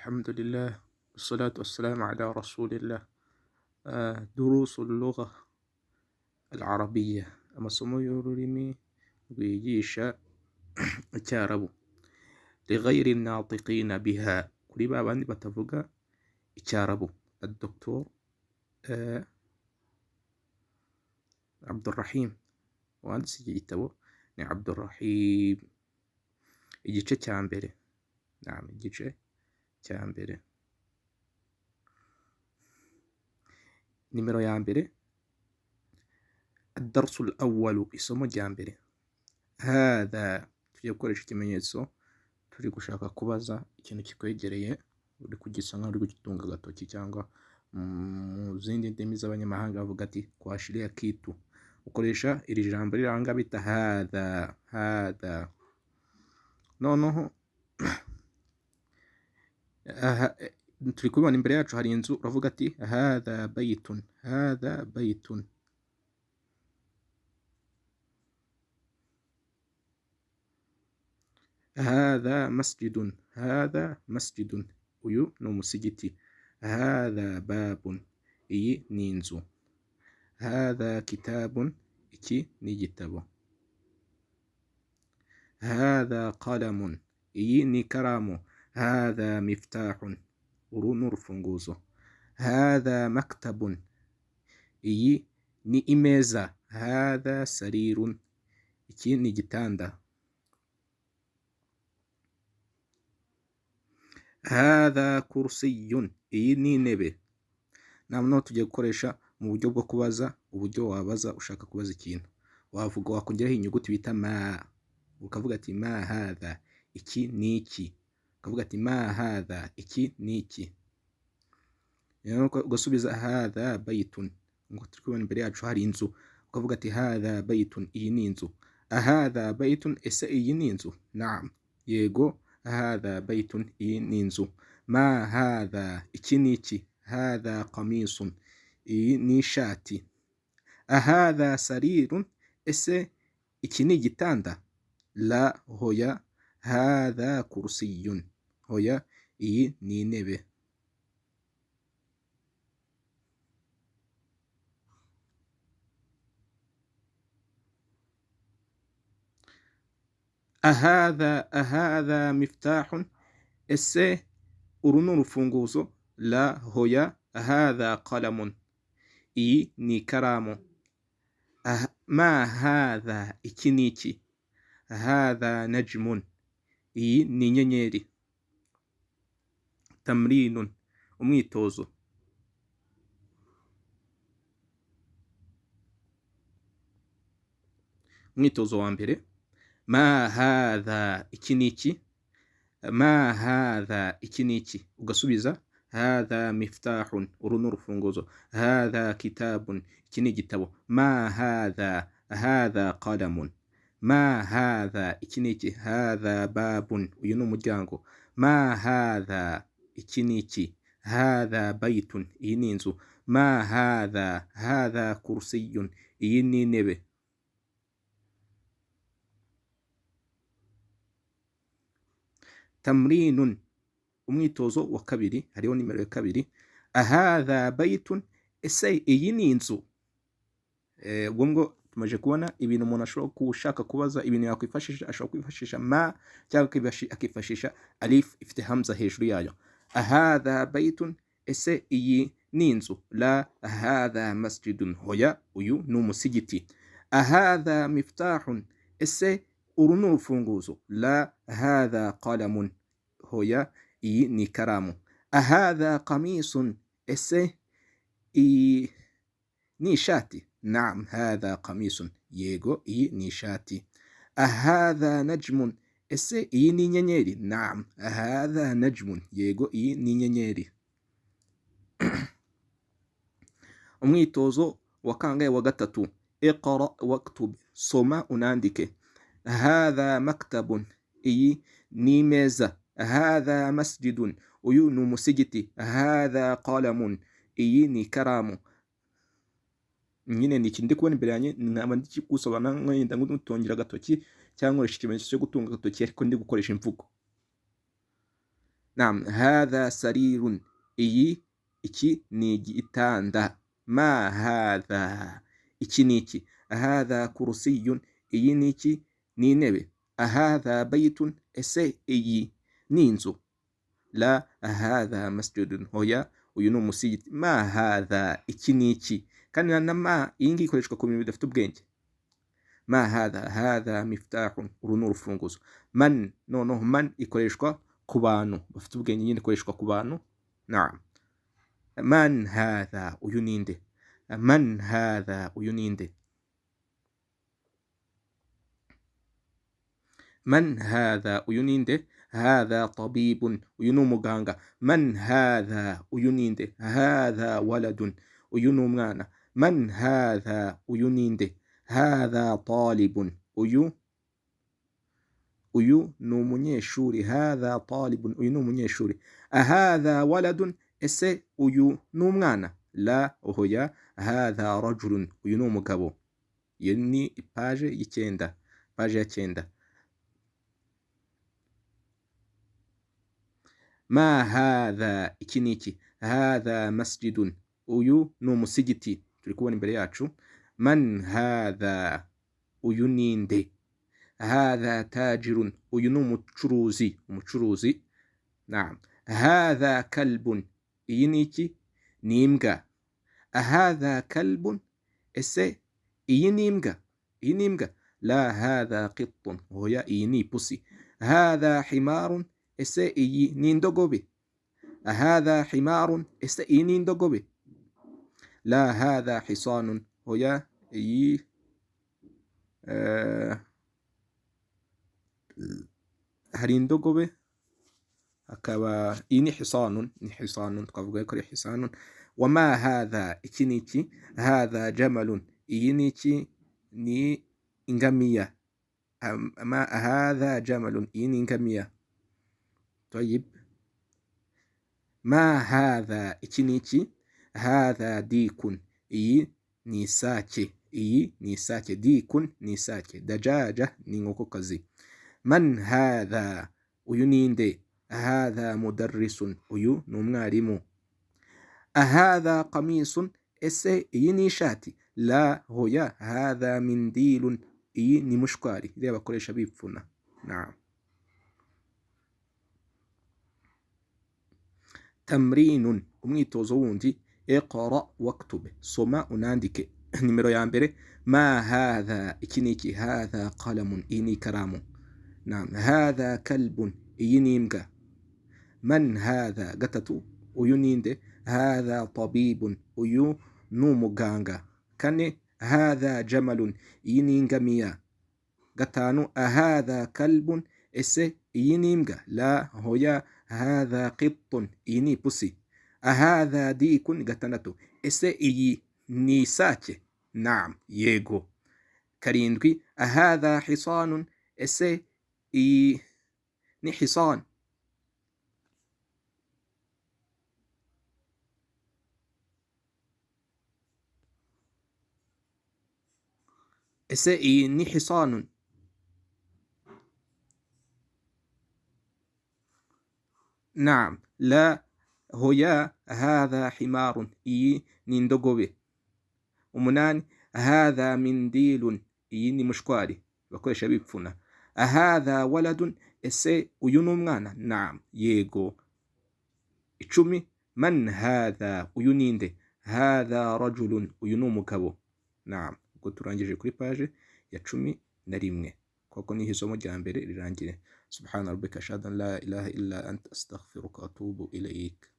الحمد لله والصلاة والسلام على رسول الله. دروس اللغة العربية amasomo y'ururimi rwigisha icyarabu لغير الناطقين بها kuri ba bandi batavuga icyarabu. الدكتور عبد الرحيم wanditse iki gitabo ni Abdurrahim. Igice cya mbere, igice cya mbere, nimero ya mbere, الدرس الأول, isomo rya mbere. هذا tugiye gukoresha ikimenyetso turi gushaka kubaza ikintu kikwegereye, uri kugisa nkaho uri kugitunga agatoki, cyangwa mu zindi ndimi z'abanyamahanga bavuga ati kuashiria kitu, ukoresha iri jambo riranga bita hadha. Noneho turi kubibona imbere yacu hari inzu, uravuga ati hadha baytun, hadha baytun. هذا مسجد, هذا مسجد, uyu ni umusigiti. هذا باب, iyi ni inzu. هذا كتاب, iki ni igitabo. هذا قلم, iyi ni ikaramu. هذا مفتاح, uru ni urufunguzo. هذا مكتب, iyi ni imeza. هذا سرير, iki ni igitanda. هذا كرسي, iyi ni intebe. Noneho tugiye gukoresha mu buryo bwo kubaza, uburyo wabaza ushaka kubaza ikintu. Wavuga, wakongeraho inyuguti bita ma, ukavuga ati ma hadha, iki ni iki. Ukavuga ati ma hadha, iki ni iki. Ugasubiza hadha baytun, ngo turi kubona imbere yacu hari inzu. Ukavuga ati hadha baytun, iyi ni inzu. Hadha baytun, ese iyi ni inzu? Naam, yego, hadha baytun, iyi ni inzu. Ma hadha, iki ni iki. Hadha qamisun, iyi ni ishati. Hadha sarirun, ese iki ni igitanda? La, hoya. Hadha kursiyun, hoya, iyi ni intebe. Ahadha miftahun, ese uru ni urufunguzo? La, hoya. Hadha qalamun, iyi ni ikaramu. Ma hadha, iki ni iki. Hadha najmun, iyi ni inyenyeri. Tamrinun, umwitozo. Umwitozo wa mbere. Ma hadha, iki ni iki. Ma hadha, iki ni iki. Ugasubiza hadha miftahun, uru ni urufunguzo. Hadha kitabun, iki ni igitabo. Ma hadha, hadha qalamun. Ma hadha, iki ni iki. Hadha babun, uyu ni umuryango. Ma hadha, iki ni iki. Hadha baytun, iyi ni inzu. Ma hadha, hadha kursiyun, iyi ni intebe. Tamrinun, umwitozo wa kabiri, hariho nimero ya kabiri. Ahadha baytun, ese iyi ni inzu? Ubwo ngo tumaje kubona ibintu umuntu ashobora gushaka kubaza, ibintu yakwifashisha. Ashobora kwifashisha ma, cyangwa akifashisha alif ifite hamza hejuru yayo. Ahadha baytun, ese iyi ni inzu? La, ahadha masjidun, hoya, uyu ni umusigiti. Ahadha miftahun, ese uru ni urufunguzo? La, hadha qalamun, hoya, iyi ni ikaramu. Ahadha qamisun, ese iyi ni ishati? Naam, hadha qamisun, yego, iyi ni ishati. Ahadha najmun, ese iyi ni inyenyeri? Naam, hadha najmun, yego, iyi ni inyenyeri. Umwitozo wa kangahe? Wa gatatu. Iqra waktub, soma unandike. Hadha maktabun, iyi ni imeza. Hadha masjidun, uyu ni umusigiti. Hadha qalamun, iyi ni ikaramu. Nyine ni ikindi kubona imbere yanjye, nkaba ndi gusobanura nk'enda ngutongera agatoki, cyangwa nkoresha ikimenyetso cyo gutunga agatoki ariko ndi gukoresha imvugo. Naam, hadha sarirun, iyi iki ni igitanda. Ma hadha, iki ni iki. Hadha kursiyun, iyi ni iki ni intebe. Hadha baytun, ese iyi ni inzu. La hadha masjidun, hoya uyu ni umusigiti. Ma hadha, iki ni iki. Kandi na ma iyi ngiyi ikoreshwa ku bintu bidafite ubwenge. Ma hadha, hadha miftahun, uru ni urufunguzo. Man, noneho man ikoreshwa ku bantu bafite ubwenge, nyine ikoreshwa ku bantu. Naam. Man hadha, uyu ninde. Man hadha, uyu ninde. Man hadha, uyu ninde. Hadha tabibun, uyu ni umuganga. Man hadha, uyu ninde. Hadha waladun, uyu ni umwana. Man hadha, uyu ninde. Hadha talibun, uyu ni umunyeshuri. Hadha talibun, uyu ni umunyeshuri. Ahadha waladun, ese uyu ni umwana. La, ohoya. Hadha rajulun, uyu ni umugabo. Iyo ni paje y'icyenda, paje ya cyenda. Ma hadha, iki ni iki. Hadha masjidun, uyu ni umusigiti turi kubona imbere yacu. Man hadha, uyu ninde. Hadha tajirun, uyu ni umucuruzi, umucuruzi. Naam. Hadha kalbun, iyi ni iki ni imbwa. Hadha kalbun, ese iyi ni imbwa. Iyi ni imbwa. La hadha qittun, hoya iyi ni ipusi. Hadha himarun, ese iyi ni indogobe. Hadha himarun, ese iyi ni indogobe. La hadha hisanun, hoya iyi hari indogobe, hakaba iyi ni hisanun, ni hisanun, twavuga ko ari hisanun. Wama hadha, iki ni iki. Hadha jamalun, iyi ni iki ni ingamiya. Hadha jamalun, iyi ni ingamiya. طيب. Ma hadha, iki ni iki. Hadha dikun, iyi ni isake. Iyi ni isake. Dikun ni isake. Dajaja ni inkokokazi. Man hadha, uyu ninde. Hadha mudarrisun, uyu ni umwarimu. Ahadha qamisun, ese iyi ni ishati. La, hoya. Hadha mindilun, iyi ni mushwari, iriya bakoresha bipfuna. Naam. Tamrinun, umwitozo wundi. Iqra waktub, soma unandike. Nimero ya mbere. Ma hadha, iki ni iki. Hadha qalamun, iyi ni ikaramu. Naam. Hadha kalbun, iyi ni imbwa. Man hadha, gatatu, uyu ninde. Hadha tabibun, uyu ni umuganga. Kane. Hadha jamalun, iyi ni ingamiya. Gatanu. Ahadha kalbun, ese iyi ni imbwa. La, hoya. Hadha qittun, iyi ni ipusi. Ahadha dikun, gatandatu, ese iyi ni isake. Naam, yego. Karindwi. Ahadha hisanun, ese iyi ni hisan. ese iyi ni hisanun. Naam. La, hoya. Hadha himarun, iyi ni indogobe. Umunani. Hadha mindilun, iyi ni mushwari, bakoresha bipfuna. Ahadha waladun, ese uyu ni umwana. Naam, yego. Icumi. Man hadha, uyu ninde. Hadha rajulun, uyu ni umugabo. Naam. Ubwo turangije kuri paje ya 11. Koko ni isomo rya mbere rirangire. Subhana rabbika ashhadu an la ilaha illa anta astaghfiruka wa atubu ilayk.